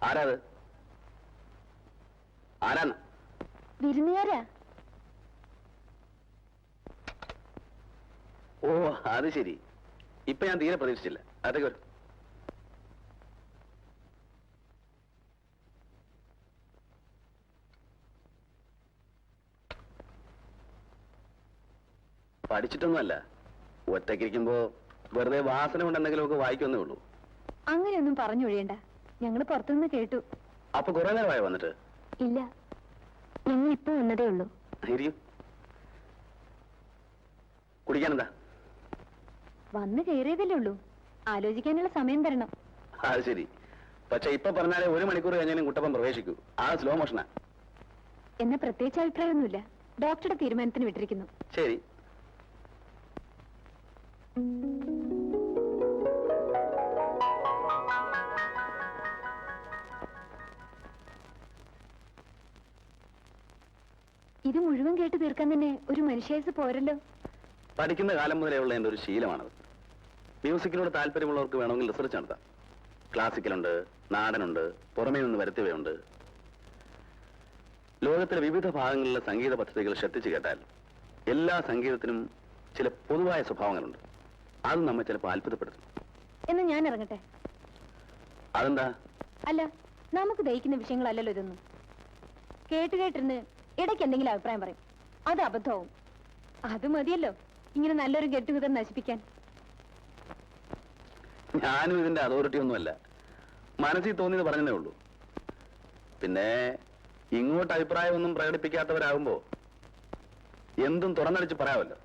ആരാത്? ആരാന്ന്? വിരുന്നുകാരാ. ഓ, അത് ശരി. ഇപ്പൊ ഞാൻ തീരെ പ്രതീക്ഷിച്ചില്ല. അതൊക്കെ പഠിച്ചിട്ടൊന്നുമല്ല. ഒറ്റയ്ക്കിരിക്കുമ്പോ വെറുതെ വാസന കൊണ്ട് എന്തെങ്കിലുമൊക്കെ വായിക്കൊന്നേ ഉള്ളൂ. അങ്ങനെയൊന്നും പറഞ്ഞൊഴിയണ്ട. ഞങ്ങള് പുറത്തുനിന്ന് കേട്ടു. അപ്പൊ കുറെ നേരമായി വന്നിട്ട്? ഇല്ല, ഞങ്ങൾ ഇപ്പൊ വന്നതേ ഉള്ളൂ. കുടിക്കാനെന്താ? വന്ന് കയറിയതല്ലേ ഉള്ളൂ. ആലോചിക്കാനുള്ള സമയം തരണം. അത് ശരി. പക്ഷെ ഇപ്പൊ പറഞ്ഞാലേ 1 മണിക്കൂർ കഴിഞ്ഞാലും കുട്ടപ്പൻ പ്രവേശിക്കൂ. ആ സ്ലോ മോഷനാ. എന്നെ പ്രത്യേകിച്ച് അഭിപ്രായമൊന്നുമില്ല. ഡോക്ടറുടെ തീരുമാനത്തിന് വിട്ടിരിക്കുന്നു. ശരി. ഇത് മുഴുവൻ കേട്ട് തീർക്കാൻ തന്നെ ഒരു മനുഷ്യായുസ് പോരല്ലോ. പഠിക്കുന്ന കാലം മുതലേ ഉള്ള എന്റെ ഒരു ശീലമാണത്. മ്യൂസിക്കിനോട് താല്പര്യമുള്ളവർക്ക് വേണമെങ്കിൽ റിസർച്ച് നടത്താം. ക്ലാസിക്കലുണ്ട്, നാടനുണ്ട്, പുറമേ നിന്ന് വരുത്തിയവയുണ്ട്. ലോകത്തിലെ വിവിധ ഭാഗങ്ങളിലെ സംഗീത പദ്ധതികൾ ശ്രദ്ധിച്ചു കേട്ടാൽ എല്ലാ സംഗീതത്തിനും ചില പൊതുവായ സ്വഭാവങ്ങളുണ്ട്. അത് നമ്മെ ചിലപ്പോൾ അത്ഭുതപ്പെടുത്തും. എന്ന് ഞാൻ ഇറങ്ങട്ടെ? അതെന്താ? അല്ല, നമുക്ക് ദഹിക്കുന്ന വിഷയങ്ങളല്ലല്ലോ ഇതൊന്നും. കേട്ടിരുന്ന് ഇടയ്ക്ക് എന്തെങ്കിലും അഭിപ്രായം പറയും. അത് അബദ്ധവും. അത് മതിയല്ലോ ഇങ്ങനെ നല്ലൊരു ഗെറ്റുഗതർ നശിപ്പിക്കാൻ. ഞാനും ഇതിന്റെ അതോറിറ്റി ഒന്നുമല്ല. മനസ്സിൽ തോന്നിയത് പറഞ്ഞതേ ഉള്ളൂ. പിന്നെ ഇങ്ങോട്ട് അഭിപ്രായമൊന്നും പ്രകടിപ്പിക്കാത്തവരാകുമ്പോ എന്തും തുറന്നടിച്ച് പറയാമല്ലോ.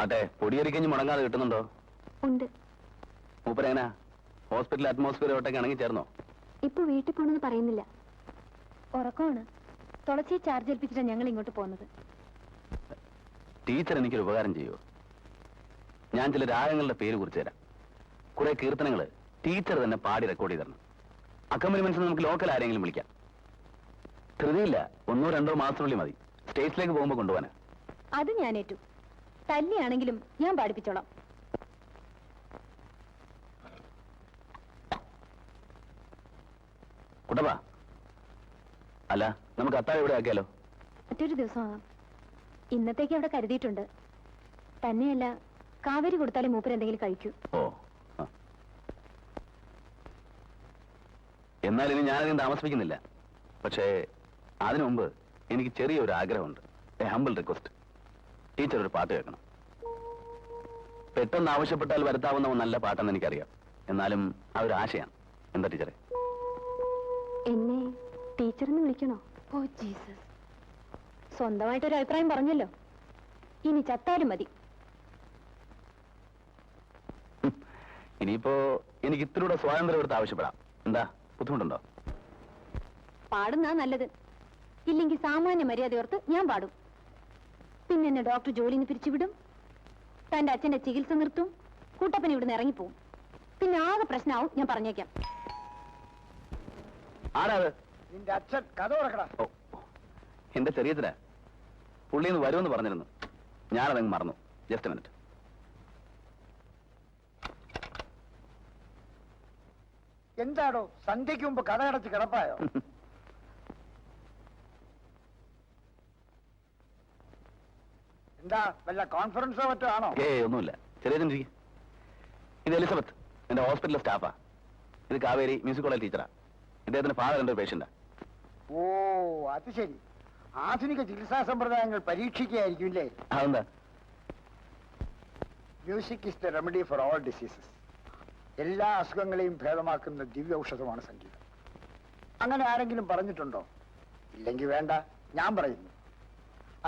അതെ, പൊടിയരിക്കഞ്ഞ് മുടങ്ങാതെ കിട്ടുന്നുണ്ടോ? ഉണ്ട്. മൂപ്പരെങ്ങനാ? ഹോസ്പിറ്റൽ അറ്റ്മോസ്ഫിയറോട്ടൊക്കെ ഇണങ്ങി ചേർന്നോ? ഇപ്പൊ വീട്ടിൽ പോണെന്ന് പറയുന്നില്ല. ഉറക്കമാണ്. തുളസിയെ ചാർജ് ഏൽപ്പിച്ചിട്ടാണ് ഞങ്ങൾ ഇങ്ങോട്ട് പോകുന്നത്. ടീച്ചർ എനിക്കൊരു ഉപകാരം ചെയ്യുമോ? ഞാൻ ചില രാഗങ്ങളുടെ പേര് കുറിച്ച് തരാം. കുറെ കീർത്തനങ്ങള് ടീച്ചർ തന്നെ പാടി റെക്കോർഡ് ചെയ്ത് തരണം. അക്കമ്പനിമെന്റ്സ് നമുക്ക് ലോക്കൽ ആരെങ്കിലും വിളിക്കാം. ധൃതിയില്ല, 1-2 മാസത്തിനുള്ളിൽ മതി. സ്റ്റേജിലേക്ക് പോകുമ്പോ കൊണ്ടുപോകാനാ. അത് ഞാൻ ഏറ്റു. തല്ലിയാണെങ്കിലും ഞാൻ പാടിപ്പിച്ചോളാം. കുട്ടപ്പാ, അല്ല നമുക്ക് അത്താഴം ഇവിടെ ആക്കിയാലോ? മറ്റൊരു ദിവസമാകാം. ഇന്നത്തേക്ക് അവിടെ കരുതിയിട്ടുണ്ട്. തന്നെയല്ല, കാവേരി കൊടുത്താലേ മൂപ്പർ എന്തെങ്കിലും കഴിക്കൂ. ഓ, എന്നാൽ ഇനി ഞാനധികം താമസിപ്പിക്കുന്നില്ല. പക്ഷേ അതിനു മുമ്പ് എനിക്ക് ചെറിയൊരു ആഗ്രഹമുണ്ട്. A humble request. ടീച്ചർ ഒരു പാട്ട് കേൾക്കണം. പെട്ടെന്ന് ആവശ്യപ്പെട്ടാൽ വരുത്താവുന്ന നല്ല പാട്ടെന്ന് എനിക്കറിയാം. എന്നാലും ആ ഒരു ആശയാണ്. എന്താ ടീച്ചറെ? എന്നെ ടീച്ചറിന്ന് വിളിക്കണോ? ഓ ജീസസ്, സ്വന്തമായിട്ടൊരു അഭിപ്രായം പറഞ്ഞല്ലോ. ഇനി ചത്താലും മതി. ഇനിയിപ്പോ എനിക്ക് ഇത്തിലൂടെ സ്വാതന്ത്ര്യം എടുത്ത് ആവശ്യപ്പെടാം. എന്താ, ബുദ്ധിമുട്ടുണ്ടോ? പാടുന്നാ നല്ലത്. ഇല്ലെങ്കിൽ സാമാന്യ മര്യാദ ഓർത്ത് ഞാൻ പാടും. പിന്നെ എന്നെ ഡോക്ടർ ജോലിന്ന് പിരിച്ചുവിടും. തന്റെ അച്ഛന്റെ ചികിത്സ നിർത്തും. കൂട്ടപ്പൻ ഇവിടുന്ന് ഇറങ്ങിപ്പോവും. പിന്നെ ആകെ പ്രശ്നമാവും. ഞാൻ പറഞ്ഞേക്കാം. ആരാത്? നിന്റെ അച്ഛൻ. കഥ തുറക്കടാ. ഓ, എന്റെ ചെറിയച്ഛനാ. പുള്ളിന്ന് വരുമെന്ന് പറഞ്ഞിരുന്നു. ഞാനതങ്ങ് മറന്നു. Just minute. എന്താടോ സന്ധ്യയ്ക്ക് മുമ്പ് കട അടച്ച് കിടപ്പായോ? എന്താ വല്ല കോൺഫറൻസോ മറ്റോ ആണോ? ഒന്നുമില്ല. ചെറിയച്ഛൻ ഇരിക്കും. ഇത് എലിസബത്ത്, എന്റെ ഹോസ്പിറ്റലിലെ സ്റ്റാഫാ. ഇത് കാവേരി, മ്യൂസിക് കോളേജ് ടീച്ചറാ. ഇദ്ദേഹത്തിന്റെ ഫാദർ എന്റെ ഒരു പേഷ്യന്റാ. ഓ, അത് ശരി. ആധുനിക ചികിത്സാ സമ്പ്രദായങ്ങൾ പരീക്ഷിക്കുകയായിരിക്കും അല്ലേ? അതെന്താ? Music is the remedy for all diseases. എല്ലാ അസുഖങ്ങളെയും ഭേദമാക്കുന്ന ദിവ്യ ഔഷധമാണ് സംഗീതം. അങ്ങനെ ആരെങ്കിലും പറഞ്ഞിട്ടുണ്ടോ? ഇല്ലെങ്കിൽ വേണ്ട, ഞാൻ പറയുന്നു.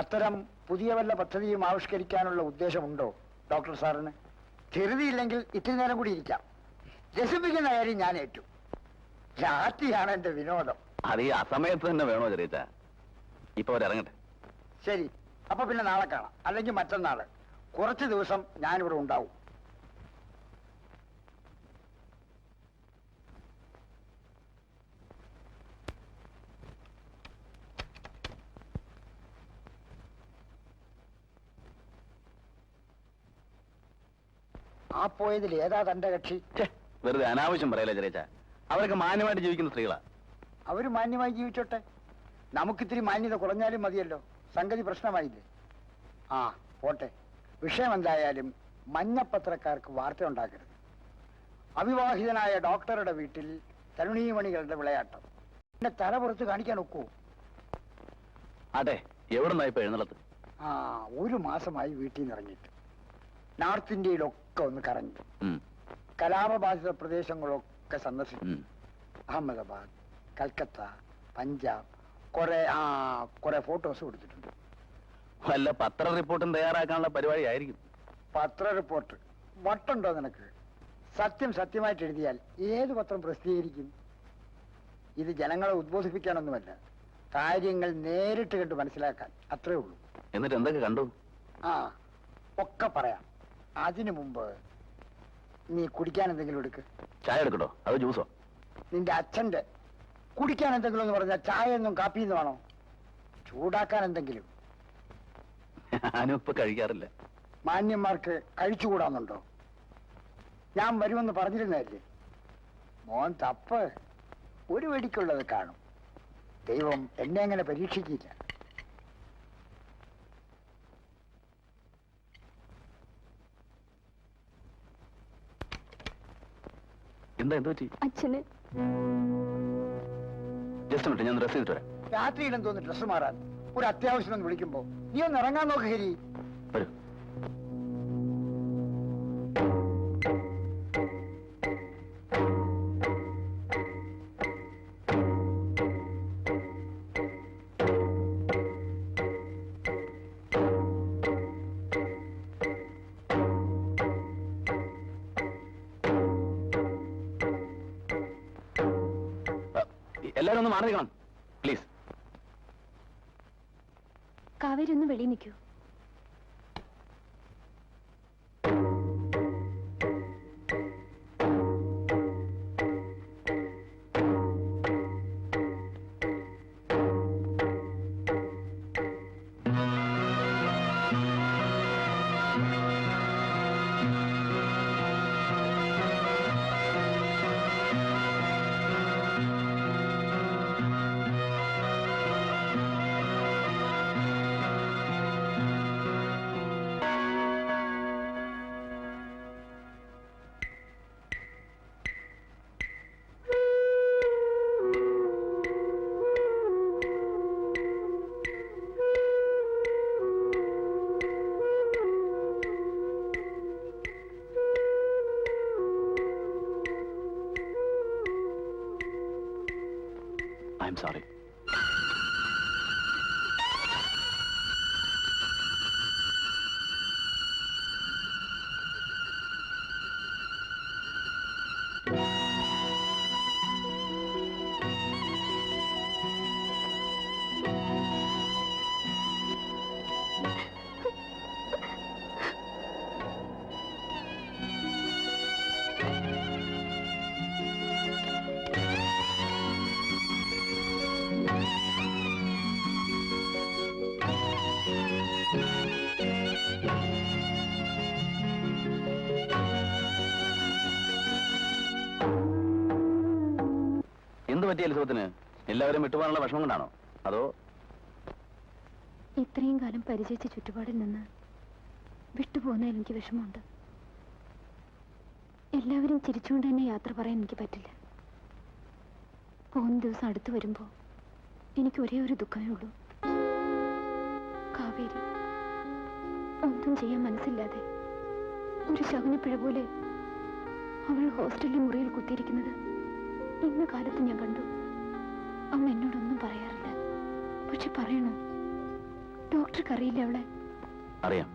അത്തരം പുതിയ വല്ല പദ്ധതിയും ആവിഷ്കരിക്കാനുള്ള ഉദ്ദേശമുണ്ടോ ഡോക്ടർ സാറിന്? ധൃതിയില്ലെങ്കിൽ ഇത്തിരി നേരം കൂടി ഇരിക്കാം. രസിപ്പിക്കുന്ന കാര്യം ഞാൻ ഏറ്റു. രാത്രിയാണ് എന്റെ വിനോദം. അത് ഈ അസമയത്ത് തന്നെ വേണോ ചെറിയച്ച? ഇപ്പൊ അവരിറങ്ങട്ടെ. ശരി, അപ്പൊ പിന്നെ നാളെ കാണാം. അല്ലെങ്കിൽ മറ്റന്നാള്. കുറച്ച് ദിവസം ഞാനിവിടെ ഉണ്ടാവും. ആ പോയതിൽ ഏതാ തന്റെ കക്ഷി? വെറുതെ അനാവശ്യം പറയല്ലേ ചെറിയച്ച. അവരൊക്കെ മാന്യമായിട്ട് ജീവിക്കുന്ന സ്ത്രീകളാ. അവര് മാന്യമായി ജീവിച്ചോട്ടെ, നമുക്കിത്തിരി മാന്യത കുറഞ്ഞാലും മതിയല്ലോ, സംഗതി പ്രശ്നമായില്ലേ? ആ പോട്ടെ, വിഷയം എന്തായാലും മഞ്ഞപ്പത്രക്കാർക്ക് വാർത്ത ഉണ്ടാക്കരുത്. അവിവാഹിതനായ ഡോക്ടറുടെ വീട്ടിൽ തരുണീമണികളുടെ വിളയാട്ടം എന്നെ തല പുറത്ത് കാണിക്കാൻ ഒക്കുവോ? അതെ, എവിടുന്നാ ഇപ്പൊ എഴുന്നള്ളത്ത്? ആ, 1 മാസമായി വീട്ടിൽ നിന്ന് ഇറങ്ങിയിട്ട് നോർത്ത് ഇന്ത്യയിലൊക്കെ ഒന്ന് കറങ്ങി, കലാപബാധിത പ്രദേശങ്ങളൊക്കെ സന്ദർശിച്ചു. അഹമ്മദാബാദ്, കൽക്കത്ത, പഞ്ചാബ്, കുറെ ഫോട്ടോസ് കൊടുത്തിട്ടുണ്ട്. വല്ല പത്ര റിപ്പോർട്ടും തയ്യാറാക്കാനുള്ള പരിപാടി ആയിരിക്കും. പത്ര റിപ്പോർട്ട് വട്ടുണ്ടോ നിനക്ക്? സത്യം സത്യമായിട്ട് എഴുതിയാൽ ഏത് പത്രം പ്രസിദ്ധീകരിക്കും? ഇത് ജനങ്ങളെ ഉദ്ബോധിപ്പിക്കാനൊന്നുമല്ല, കാര്യങ്ങൾ നേരിട്ട് കണ്ട് മനസ്സിലാക്കാൻ, അത്രേ ഉള്ളൂ. എന്നിട്ട് എന്തൊക്കെ കണ്ടു? ആ, ഒക്കെ പറയാം. അതിനു മുമ്പ് നീ കുടിക്കാൻ എന്തെങ്കിലും എടുക്ക്. ചായ എടുക്കട്ടോ അതോ ജ്യൂസോ? നിന്റെ അച്ഛന്റെ കുടിക്കാൻ എന്തെങ്കിലും എന്ന് പറഞ്ഞാൽ ചായ ഒന്നും കാപ്പിന്ന് വേണോ? ചൂടാക്കാൻ എന്തെങ്കിലും. ഞാനും ഇപ്പൊ കഴിക്കാറില്ല. മാന്യന്മാർക്ക് കഴിച്ചുകൂടാന്നുണ്ടോ? ഞാൻ വരുമെന്ന് പറഞ്ഞിരുന്നതല്ലേ? മോൻ തപ്പ്, ഒരു വെടിക്കുള്ളത് കാണും. ദൈവം എന്നെ അങ്ങനെ പരീക്ഷിക്കില്ല. എന്താ എന്ത് പറ്റി? അച്ഛന് ജസ്റ്റ് മിനിറ്റ്, ഞാൻ ഡ്രസ് ചെയ്തിട്ട് വരാം. രാത്രിയിലും തോന്നുന്നു ഡ്രസ് മാറാൻ. ഒരു അത്യാവശ്യം ഒന്ന് വിളിക്കുമ്പോ നീ ഒന്ന് ഇറങ്ങാൻ നോക്ക്. ഹരി, വരൂ. എല്ലാരും ഒന്ന് മാറി നിൽക്കണം പ്ലീസ്. കാവേരി ഒന്ന് വെളിയിൽ നിൽക്കൂ. I'm sorry. എന്ത് പറ്റിയ എലിസബത്തിന്? എല്ലാവരും വിട്ടുപോകാനുള്ള വിഷമം കൊണ്ടാണോ അതോ? ഇത്രയും കാലം പരിചയിച്ച ചുറ്റുപാടിൽ നിന്ന് വിട്ടുപോകുന്നതിൽ എനിക്ക് വിഷമമുണ്ട്. എല്ലാവരും ചിരിച്ചുകൊണ്ട് തന്നെ യാത്ര പറയാൻ എനിക്ക് പറ്റില്ല. പോകുന്ന ദിവസം അടുത്ത് വരുമ്പോ എനിക്ക് ഒരേ ഒരു ദുഃഖമേ ഉള്ളൂ. കാവേരി ഒന്നും ചെയ്യാൻ മനസ്സില്ലാതെ ഒരു ശകുനപ്പിഴ പോലെ അവൾ ഹോസ്റ്റലിലെ മുറിയിൽ കുത്തിയിരിക്കുന്നത് ഇന്ന് കാലത്ത് ഞാൻ കണ്ടു. അമ്മ എന്നോടൊന്നും പറയാറില്ല, പക്ഷെ പറയണോ? ഡോക്ടർക്ക് അറിയില്ല അവളെ. അറിയാം.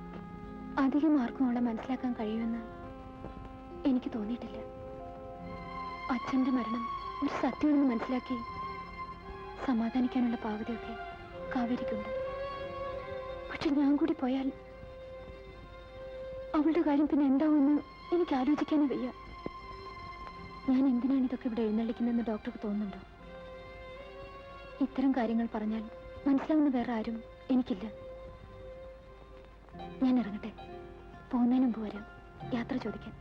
അധികം ആർക്കും അവളെ മനസ്സിലാക്കാൻ കഴിയുമെന്ന് എനിക്ക് തോന്നിയിട്ടില്ല. അച്ഛന്റെ മരണം ഒരു സത്യമെന്ന് മനസ്സിലാക്കി സമാധാനിക്കാനുള്ള പാവതയൊക്കെ കാവേരിക്കുണ്ട്. പക്ഷെ ഞാൻ കൂടി പോയാൽ അവളുടെ കാര്യം പിന്നെ എന്താവുമെന്ന് എനിക്ക് ആലോചിക്കാനേ വയ്യ. ഞാൻ എന്തിനാണ് ഇതൊക്കെ ഇവിടെ എഴുന്നള്ളിക്കുന്നതെന്ന് ഡോക്ടർക്ക് തോന്നുന്നുണ്ടോ? ഇത്തരം കാര്യങ്ങൾ പറഞ്ഞാൽ മനസ്സിലാവുന്ന വേറെ ആരും എനിക്കില്ല. ഞാൻ ഇറങ്ങട്ടെ, പോകുന്നതിന് മുമ്പ് വരാം യാത്ര ചോദിക്കാൻ.